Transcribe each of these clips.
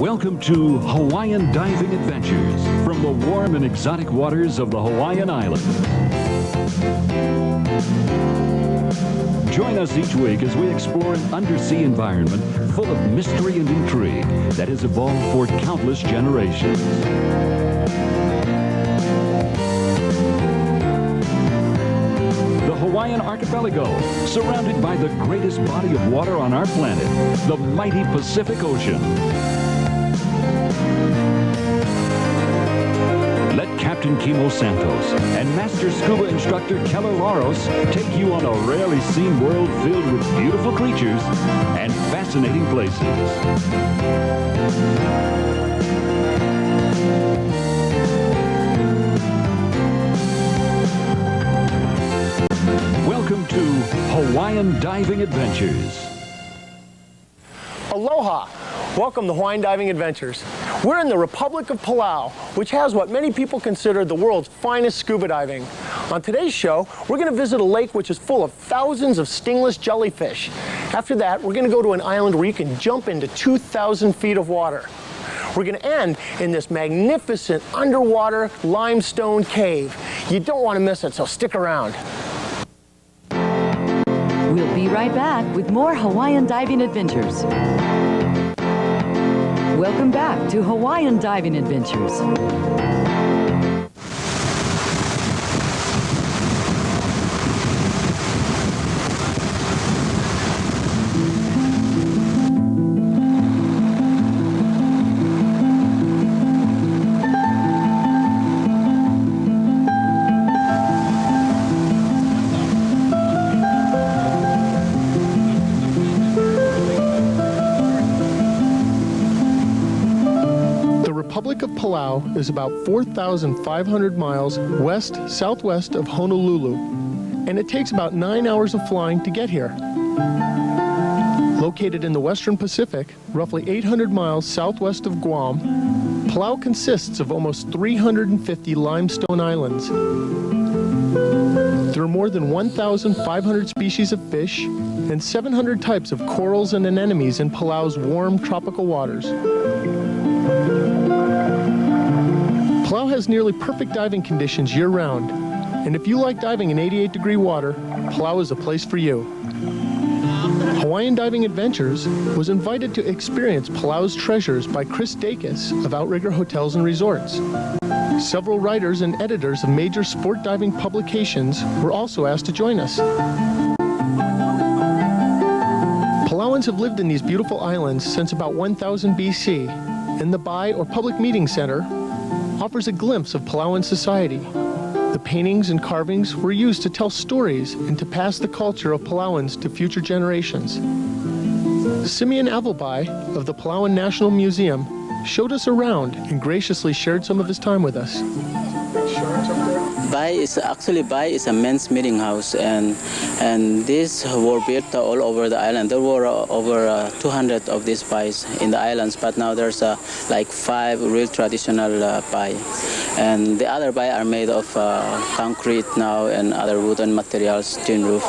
Welcome to Hawaiian Diving Adventures from the warm and exotic waters of the Hawaiian Islands. Join us each week as we explore an undersea environment full of mystery and intrigue that has evolved for countless generations. The Hawaiian archipelago, surrounded by the greatest body of water on our planet, the mighty Pacific Ocean. Let Captain Kimo Santos and Master Scuba Instructor Keller Laros take you on a rarely seen world filled with beautiful creatures and fascinating places. Welcome to Hawaiian Diving Adventures. Aloha! Welcome to Hawaiian Diving Adventures. We're in the Republic of Palau, which has what many people consider the world's finest scuba diving. On today's show, we're going to visit a lake which is full of thousands of stingless jellyfish. After that, we're going to go to an island where you can jump into 2,000 feet of water. We're going to end in this magnificent underwater limestone cave. You don't want to miss it, so stick around. We'll be right back with more Hawaiian Diving Adventures. Welcome back to Hawaiian Diving Adventures. The Republic of Palau is about 4,500 miles west-southwest of Honolulu, and it takes about 9 hours of flying to get here. Located in the Western Pacific, roughly 800 miles southwest of Guam, Palau consists of almost 350 limestone islands. There are more than 1,500 species of fish and 700 types of corals and anemones in Palau's warm tropical waters. Palau has nearly perfect diving conditions year-round, and if you like diving in 88-degree water, Palau is a place for you. Hawaiian Diving Adventures was invited to experience Palau's treasures by Chris Dacus of Outrigger Hotels and Resorts. Several writers and editors of major sport diving publications were also asked to join us. Palauans have lived in these beautiful islands since about 1000 BC, and the Bai, or Public Meeting Center, offers a glimpse of Palauan society. The paintings and carvings were used to tell stories and to pass the culture of Palauans to future generations. Simeon Avelbai of the Palauan National Museum showed us around and graciously shared some of his time with us. Bai is a men's meeting house, and these were built all over the island. There were over 200 of these bais in the islands, but now there's like 5 real traditional bai, and the other bai are made of concrete now and other wooden materials, tin roof.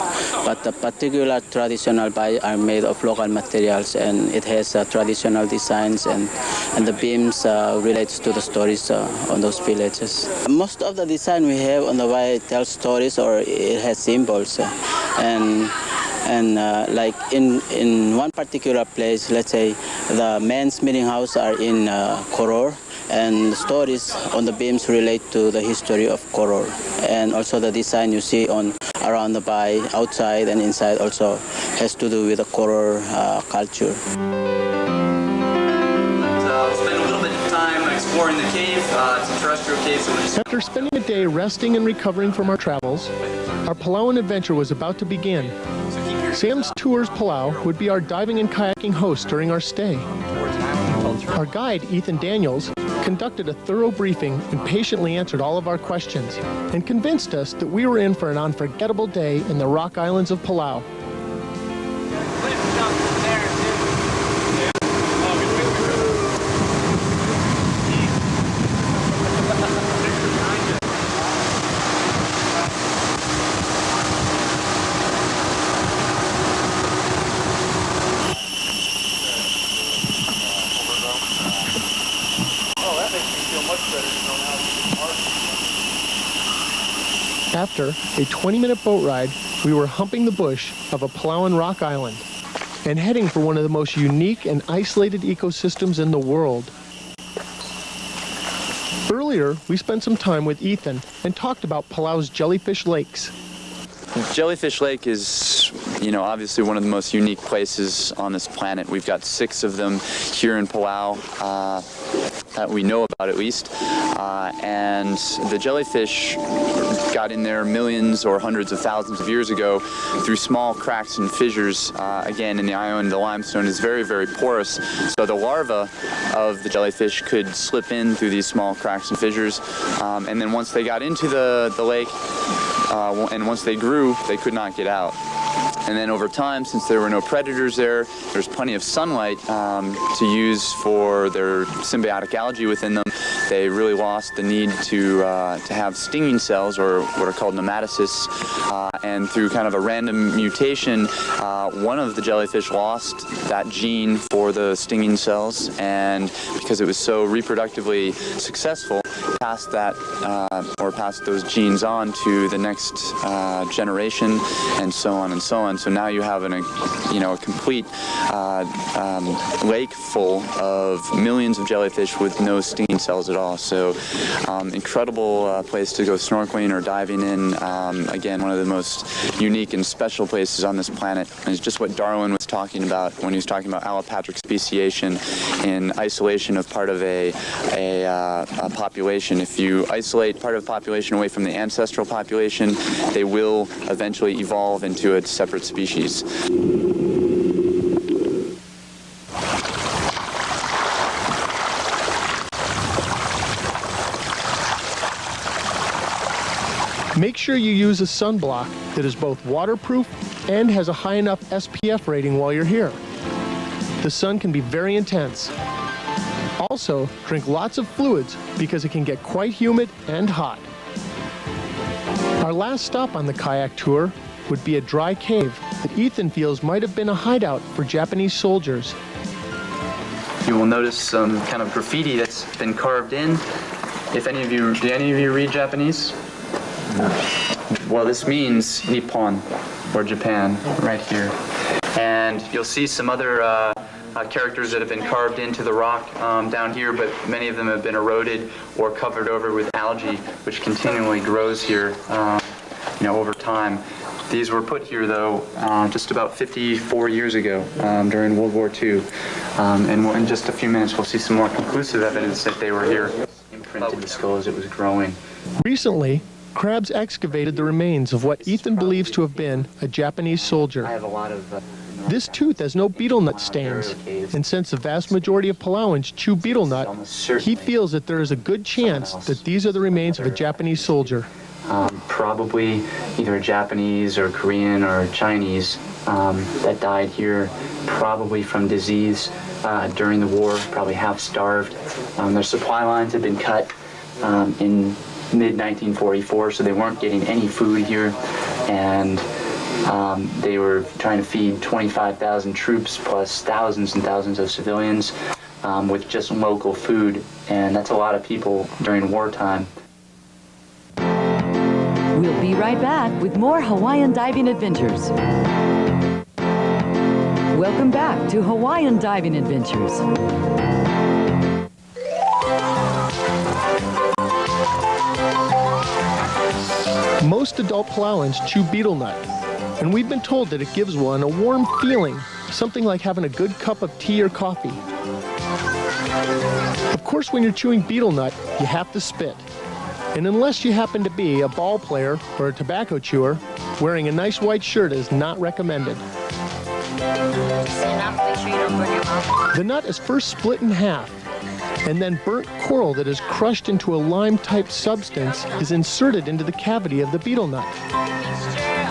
But the particular traditional bai are made of local materials, and it has traditional designs, and the beams relates to the stories on those villages. Most of the design we have on the bai tells stories, or it has symbols, and like in one particular place, let's say the men's meeting house are in Koror, and the stories on the beams relate to the history of Koror, and also the design you see on around the bai, outside and inside, also has to do with the Koror culture. Exploring the cave. It's a terrestrial cave. So After spending a day resting and recovering from our travels, our Palauan adventure was about to begin. Sam's Tours Palau would be our diving and kayaking host during our stay. Our guide, Ethan Daniels, conducted a thorough briefing and patiently answered all of our questions, and convinced us that we were in for an unforgettable day in the Rock Islands of Palau. After a 20-minute boat ride, we were humping the bush of a Palauan rock island and heading for one of the most unique and isolated ecosystems in the world. Earlier, we spent some time with Ethan and talked about Palau's jellyfish lakes. Jellyfish Lake is, obviously one of the most unique places on this planet. We've got 6 of them here in Palau that we know about, at least. And the jellyfish got in there millions or hundreds of thousands of years ago through small cracks and fissures. Again, in the island, the limestone is very, very porous. So the larvae of the jellyfish could slip in through these small cracks and fissures. And then once they got into the lake, and once they grew, they could not get out. And then over time, since there were no predators there, there's plenty of sunlight to use for their symbiotic algae within them. They really lost the need to have stinging cells, or what are called nematocysts. And through kind of a random mutation, one of the jellyfish lost that gene for the stinging cells, and because it was so reproductively successful, passed that or passed those genes on to the next generation, and so on and so on. So now you have a complete lake full of millions of jellyfish with no stinging cells at all. So incredible place to go snorkeling or diving in. Again, one of the most unique and special places on this planet. And it's just what Darwin was talking about when he was talking about allopatric speciation in isolation of part of a population. If you isolate part of a population away from the ancestral population, they will eventually evolve into a separate species. Make sure you use a sunblock that is both waterproof and has a high enough SPF rating while you're here. The sun can be very intense. Also, drink lots of fluids because it can get quite humid and hot. Our last stop on the kayak tour would be a dry cave that Ethan feels might have been a hideout for Japanese soldiers. You will notice some kind of graffiti that's been carved in. Do any of you read Japanese? Well, this means Nippon, or Japan, right here. And you'll see some other characters that have been carved into the rock down here, but many of them have been eroded or covered over with algae, which continually grows here, over time. These were put here, though, just about 54 years ago during World War II. And in just a few minutes, we'll see some more conclusive evidence that they were here. Imprinted the skull as it was growing. Recently, crabs excavated the remains of what Ethan believes to have been a Japanese soldier. This tooth has no betel nut stains, and since the vast majority of Palauans chew betel nut, he feels that there is a good chance that these are the remains of a Japanese soldier. Probably either a Japanese or Korean or Chinese that died here, probably from disease during the war, probably half starved. Their supply lines had been cut in mid-1944, so they weren't getting any food here, and they were trying to feed 25,000 troops plus thousands and thousands of civilians with just local food, and that's a lot of people during wartime. We'll be right back with more Hawaiian diving adventures. Welcome back to Hawaiian Diving Adventures. Most adult Palauans chew betel nut, and we've been told that it gives one a warm feeling, something like having a good cup of tea or coffee. Of course, when you're chewing betel nut, you have to spit. And unless you happen to be a ball player or a tobacco chewer, wearing a nice white shirt is not recommended. The nut is first split in half, and then burnt coral that is crushed into a lime-type substance is inserted into the cavity of the betel nut.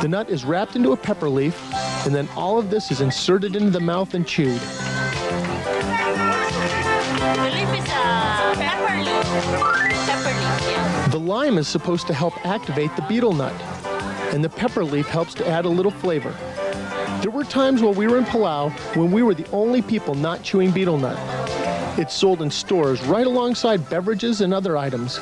The nut is wrapped into a pepper leaf, and then all of this is inserted into the mouth and chewed. The leaf is a pepper leaf. The lime is supposed to help activate the betel nut, and the pepper leaf helps to add a little flavor. There were times while we were in Palau when we were the only people not chewing betel nut. It's sold in stores right alongside beverages and other items.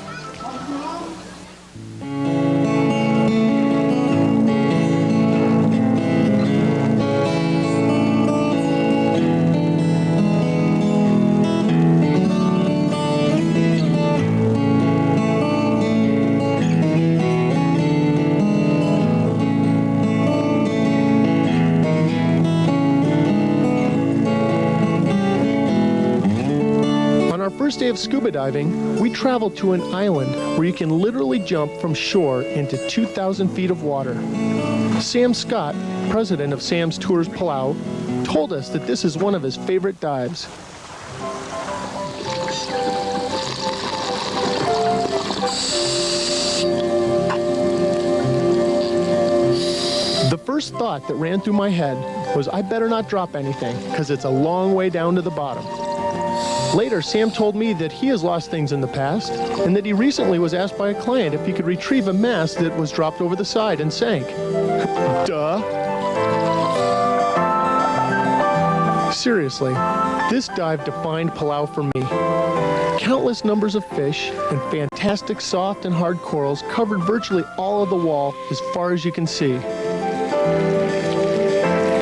first day of scuba diving, we traveled to an island where you can literally jump from shore into 2,000 feet of water. Sam Scott, president of Sam's Tours Palau, told us that this is one of his favorite dives. The first thought that ran through my head was I better not drop anything because it's a long way down to the bottom. Later, Sam told me that he has lost things in the past and that he recently was asked by a client if he could retrieve a mast that was dropped over the side and sank. Duh. Seriously, this dive defined Palau for me. Countless numbers of fish and fantastic soft and hard corals covered virtually all of the wall as far as you can see.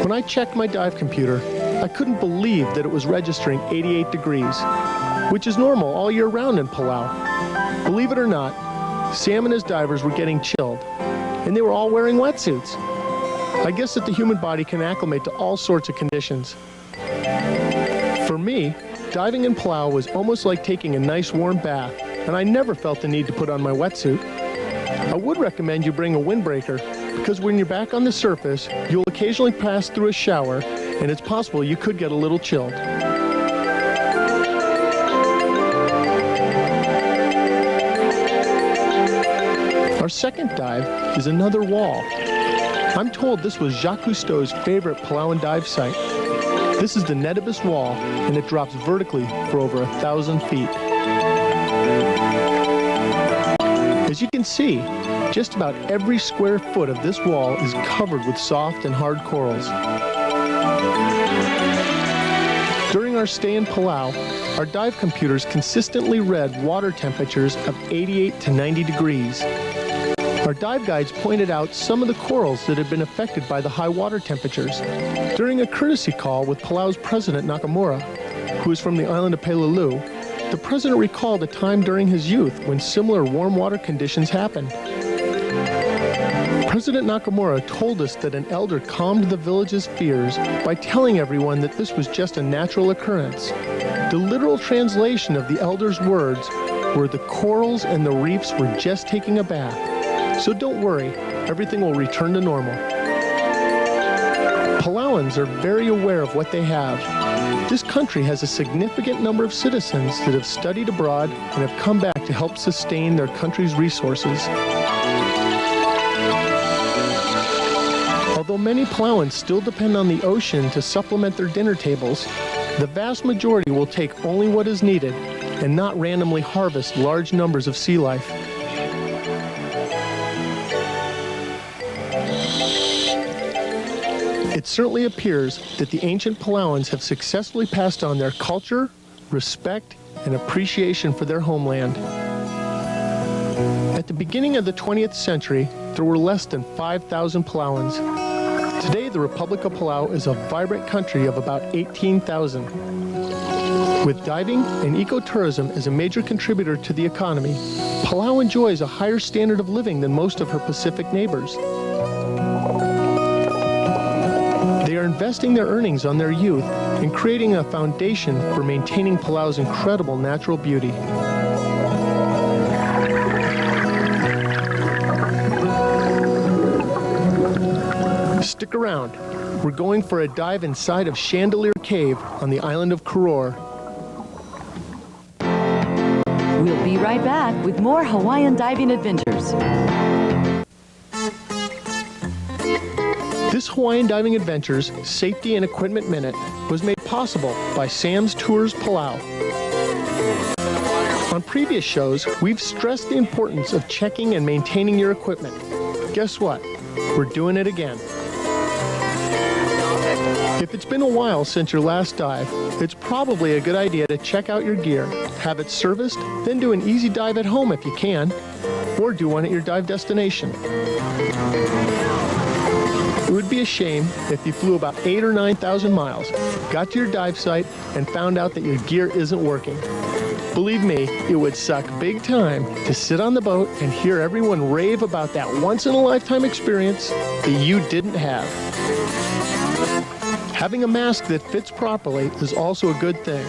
When I checked my dive computer, I couldn't believe that it was registering 88 degrees, which is normal all year round in Palau. Believe it or not, Sam and his divers were getting chilled, and they were all wearing wetsuits. I guess that the human body can acclimate to all sorts of conditions. For me, diving in Palau was almost like taking a nice warm bath, and I never felt the need to put on my wetsuit. I would recommend you bring a windbreaker, because when you're back on the surface, you'll occasionally pass through a shower, and it's possible you could get a little chilled. Our second dive is another wall. I'm told this was Jacques Cousteau's favorite Palauan dive site. This is the Netibus Wall, and it drops vertically for over 1,000 feet. As you can see, just about every square foot of this wall is covered with soft and hard corals. During our stay in Palau, our dive computers consistently read water temperatures of 88 to 90 degrees. Our dive guides pointed out some of the corals that had been affected by the high water temperatures. During a courtesy call with Palau's president Nakamura, who is from the island of Palau, the president recalled a time during his youth when similar warm water conditions happened. President Nakamura told us that an elder calmed the village's fears by telling everyone that this was just a natural occurrence. The literal translation of the elder's words were the corals and the reefs were just taking a bath. So don't worry, everything will return to normal. Palauans are very aware of what they have. This country has a significant number of citizens that have studied abroad and have come back to help sustain their country's resources. Although many Palauans still depend on the ocean to supplement their dinner tables, the vast majority will take only what is needed and not randomly harvest large numbers of sea life. It certainly appears that the ancient Palauans have successfully passed on their culture, respect, and appreciation for their homeland. At the beginning of the 20th century, there were less than 5,000 Palauans. Today, the Republic of Palau is a vibrant country of about 18,000. With diving and ecotourism as a major contributor to the economy, Palau enjoys a higher standard of living than most of her Pacific neighbors. They are investing their earnings on their youth and creating a foundation for maintaining Palau's incredible natural beauty. Stick around. We're going for a dive inside of Chandelier Cave on the island of Koror. We'll be right back with more Hawaiian diving adventures. This Hawaiian Diving Adventures Safety and Equipment Minute was made possible by Sam's Tours Palau. On previous shows, we've stressed the importance of checking and maintaining your equipment. Guess what? We're doing it again. If it's been a while since your last dive, it's probably a good idea to check out your gear, have it serviced, then do an easy dive at home if you can, or do one at your dive destination. It would be a shame if you flew about 8,000 or 9,000 miles, got to your dive site, and found out that your gear isn't working. Believe me, it would suck big time to sit on the boat and hear everyone rave about that once-in-a-lifetime experience that you didn't have. Having a mask that fits properly is also a good thing.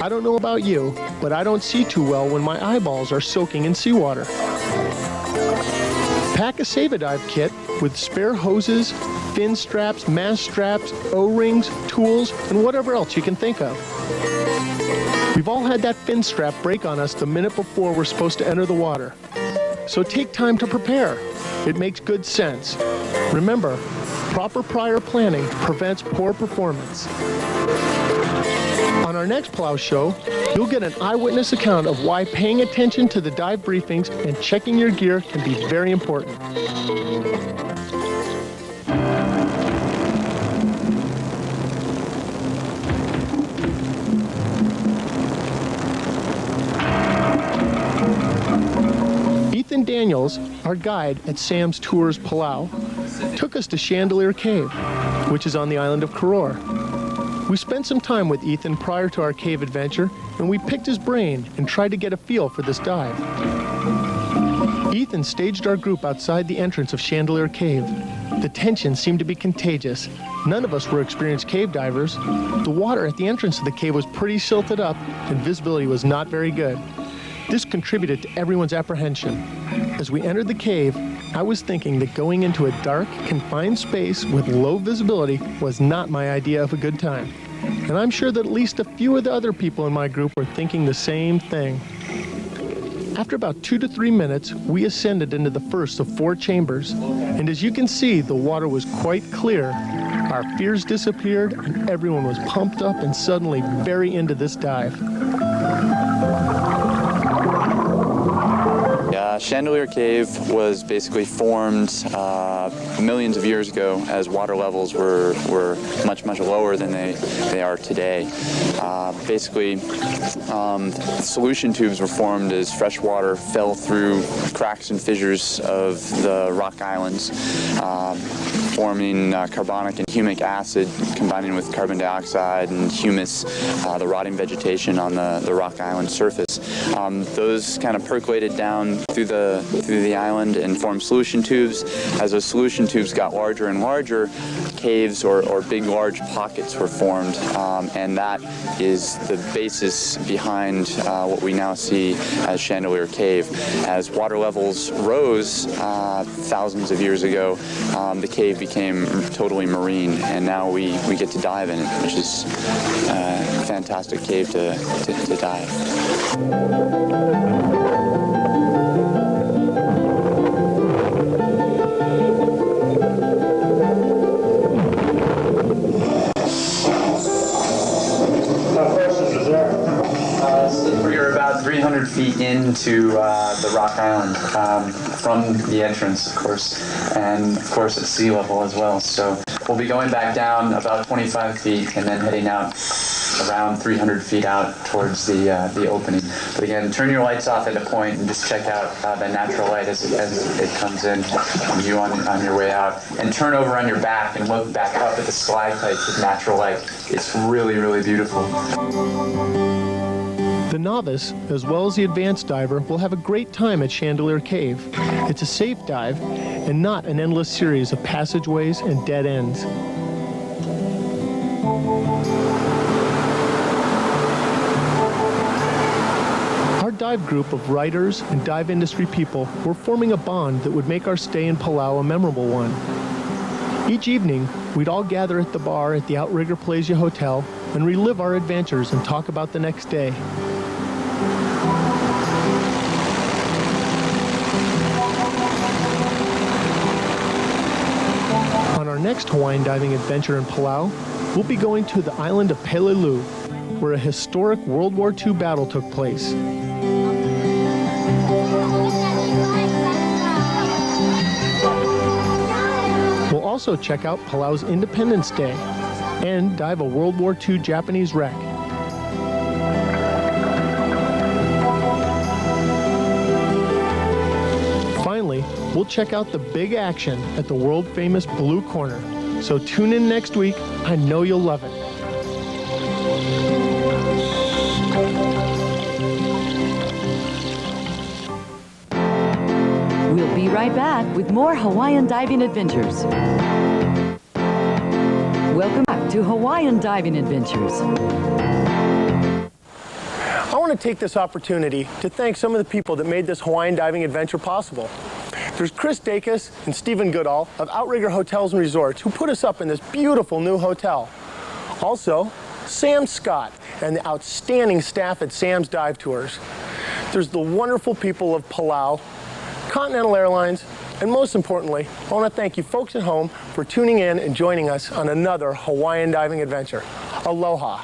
I don't know about you, but I don't see too well when my eyeballs are soaking in seawater. Pack a Save-A-Dive kit with spare hoses, fin straps, mast straps, O-rings, tools, and whatever else you can think of. We've all had that fin strap break on us the minute before we're supposed to enter the water. So take time to prepare. It makes good sense. Remember, proper prior planning prevents poor performance. On our next Palau show, you'll get an eyewitness account of why paying attention to the dive briefings and checking your gear can be very important. Ethan Daniels, our guide at Sam's Tours Palau, took us to Chandelier Cave, which is on the island of Koror. We spent some time with Ethan prior to our cave adventure, and we picked his brain and tried to get a feel for this dive. Ethan staged our group outside the entrance of Chandelier Cave. The tension seemed to be contagious. None of us were experienced cave divers. The water at the entrance of the cave was pretty silted up, and visibility was not very good. This contributed to everyone's apprehension. As we entered the cave, I was thinking that going into a dark, confined space with low visibility was not my idea of a good time. And I'm sure that at least a few of the other people in my group were thinking the same thing. After about 2 to 3 minutes, we ascended into the first of 4 chambers. And as you can see, the water was quite clear. Our fears disappeared, and everyone was pumped up and suddenly very into this dive. Chandelier Cave was basically formed millions of years ago as water levels were much lower than they are today. Solution tubes were formed as fresh water fell through cracks and fissures of the rock islands, forming carbonic and humic acid combining with carbon dioxide and humus, the rotting vegetation on the rock island surface. Those kind of percolated down through the island and formed solution tubes. As those solution tubes got larger and larger, caves or big large pockets were formed, and that is the basis behind what we now see as Chandelier Cave. As water levels rose thousands of years ago, the cave became totally marine, and now we get to dive in it, which is a fantastic cave to dive. We're about 300 feet into the rock island from the entrance, of course, and of course at sea level as well. So we'll be going back down about 25 feet and then heading out around 300 feet out towards the opening. But again, turn your lights off at a point and just check out the natural light as it comes in on you on your way out. And turn over on your back and look back up at the stalactites with natural light. It's really, really beautiful. The novice, as well as the advanced diver, will have a great time at Chandelier Cave. It's a safe dive and not an endless series of passageways and dead ends. Our dive group of writers and dive industry people were forming a bond that would make our stay in Palau a memorable one. Each evening, we'd all gather at the bar at the Outrigger Palasia Hotel and relive our adventures and talk about the next day. On our next Hawaiian diving adventure in Palau, we'll be going to the island of Peleliu, where a historic World War II battle took place. We'll also check out Palau's Independence Day and dive a World War II Japanese wreck. Finally, we'll check out the big action at the world-famous Blue Corner. So tune in next week. I know you'll love it. We'll be right back with more Hawaiian diving adventures. Welcome back to Hawaiian Diving Adventures. want to take this opportunity to thank some of the people that made this Hawaiian diving adventure possible. There's Chris Dacus and Stephen Goodall of Outrigger Hotels and Resorts, who put us up in this beautiful new hotel. Also, Sam Scott and the outstanding staff at Sam's Dive Tours. There's the wonderful people of Palau, Continental Airlines, and most importantly, I want to thank you folks at home for tuning in and joining us on another Hawaiian diving adventure. Aloha.